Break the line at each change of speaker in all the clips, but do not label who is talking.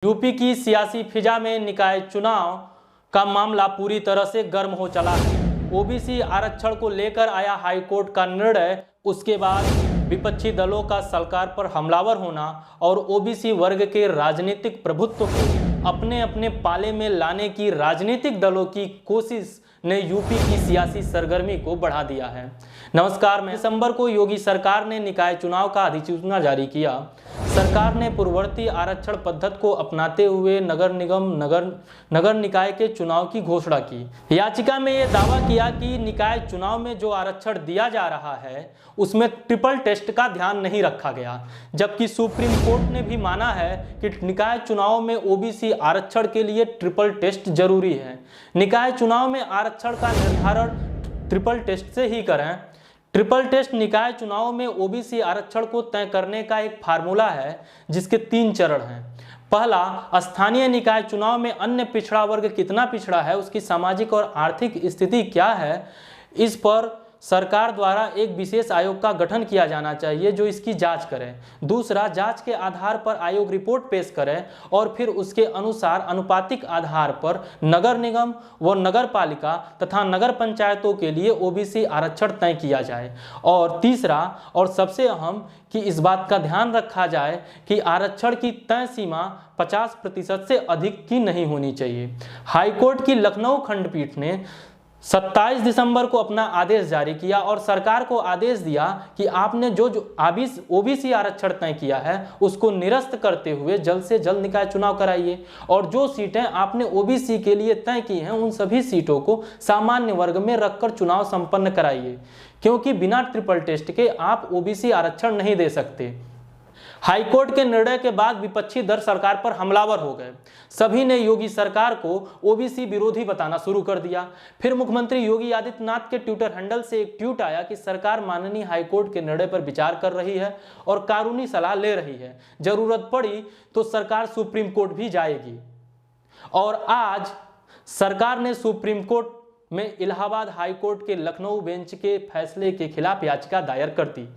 UP की सियासी फिजा में निकाय चुनाव का मामला पूरी तरह से गर्म हो चला है। ओबीसी आरक्षण को लेकर आया हाईकोर्ट का निर्णय, उसके बाद विपक्षी दलों का सरकार पर हमलावर होना और ओबीसी वर्ग के राजनीतिक प्रभुत्व को अपने अपने पाले में लाने की राजनीतिक दलों की कोशिश ने यूपी की सियासी सरगर्मी को बढ़ा दिया है। नमस्कार, मैं दिसंबर को योगी सरकार ने निकाय चुनाव का अधिसूचना जारी किया। सरकार ने पूर्ववर्ती आरक्षण पद्धति को अपनाते हुए नगर निगम नगर निकाय के चुनाव की घोषणा की। याचिका में यह दावा किया कि निकाय चुनाव में जो आरक्षण दिया जा रहा है उसमें ट्रिपल टेस्ट का ध्यान नहीं रखा गया, जबकि सुप्रीम कोर्ट ने भी माना है कि निकाय चुनाव में ओबीसी आरक्षण के लिए ट्रिपल टेस्ट जरूरी है। निकाय चुनाव में आरक्षण का निर्धारण ट्रिपल टेस्ट से ही करें। ट्रिपल टेस्ट निकाय चुनाव में ओबीसी आरक्षण को तय करने का एक फार्मूला है जिसके 3 चरण हैं। पहला, स्थानीय निकाय चुनाव में अन्य पिछड़ा वर्ग कितना पिछड़ा है, उसकी सामाजिक और आर्थिक स्थिति क्या है, इस पर सरकार द्वारा एक विशेष आयोग का गठन किया जाना चाहिए जो इसकी जांच करे। दूसरा, जांच के आधार पर आयोग रिपोर्ट पेश करे और फिर उसके अनुसार अनुपातिक आधार पर नगर निगम व नगर पालिका तथा नगर पंचायतों के लिए ओबीसी आरक्षण तय किया जाए। और तीसरा और सबसे अहम कि इस बात का ध्यान रखा जाए कि आरक्षण की तय सीमा 50% से अधिक की नहीं होनी चाहिए। हाईकोर्ट की लखनऊ खंडपीठ ने 27 दिसंबर को अपना आदेश जारी किया और सरकार को आदेश दिया कि आपने जो ओबीसी आरक्षण तय किया है उसको निरस्त करते हुए जल्द से जल्द निकाय चुनाव कराइए और जो सीटें आपने ओबीसी के लिए तय की हैं उन सभी सीटों को सामान्य वर्ग में रखकर चुनाव संपन्न कराइए, क्योंकि बिना ट्रिपल टेस्ट के आप ओबीसी आरक्षण नहीं दे सकते। हाईकोर्ट के निर्णय के बाद विपक्षी दल सरकार पर हमलावर हो गए। सभी ने योगी सरकार को ओबीसी विरोधी बताना शुरू कर दिया। फिर मुख्यमंत्री योगी आदित्यनाथ के ट्विटर हैंडल से एक ट्वीट आया कि सरकार माननीय हाईकोर्ट के निर्णय पर विचार कर रही है और कानूनी सलाह ले रही है। जरूरत पड़ी तो सरकार सुप्रीम कोर्ट भी जाएगी। और आज सरकार ने सुप्रीम कोर्ट में इलाहाबाद हाईकोर्ट के लखनऊ बेंच के फैसले के खिलाफ याचिका दायर कर दी।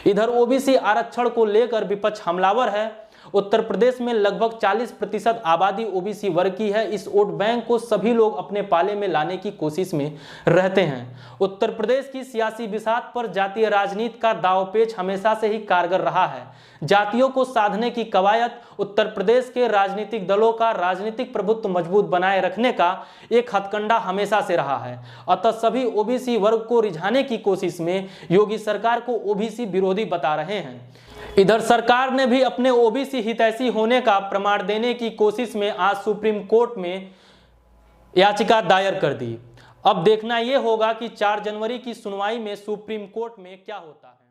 इधर ओबीसी आरक्षण को लेकर विपक्ष हमलावर है। उत्तर प्रदेश में लगभग 40% आबादी ओबीसी वर्ग की है। इस वोट बैंक को सभी लोग अपने पाले में लाने की कोशिश में रहते हैं। उत्तर प्रदेश की सियासी बिसात पर जातीय राजनीति का दांवपेच हमेशा से ही कारगर रहा है। जातियों को साधने की कवायद उत्तर प्रदेश के राजनीतिक दलों का राजनीतिक प्रभुत्व मजबूत बनाए रखने का एक हथकंडा हमेशा से रहा है। अतः सभी ओबीसी वर्ग को रिझाने की कोशिश में योगी सरकार को ओबीसी विरोधी बता रहे हैं। इधर सरकार ने भी अपने ओबीसी हितैषी होने का प्रमाण देने की कोशिश में आज सुप्रीम कोर्ट में याचिका दायर कर दी। अब देखना यह होगा कि 4 जनवरी की सुनवाई में सुप्रीम कोर्ट में क्या होता है।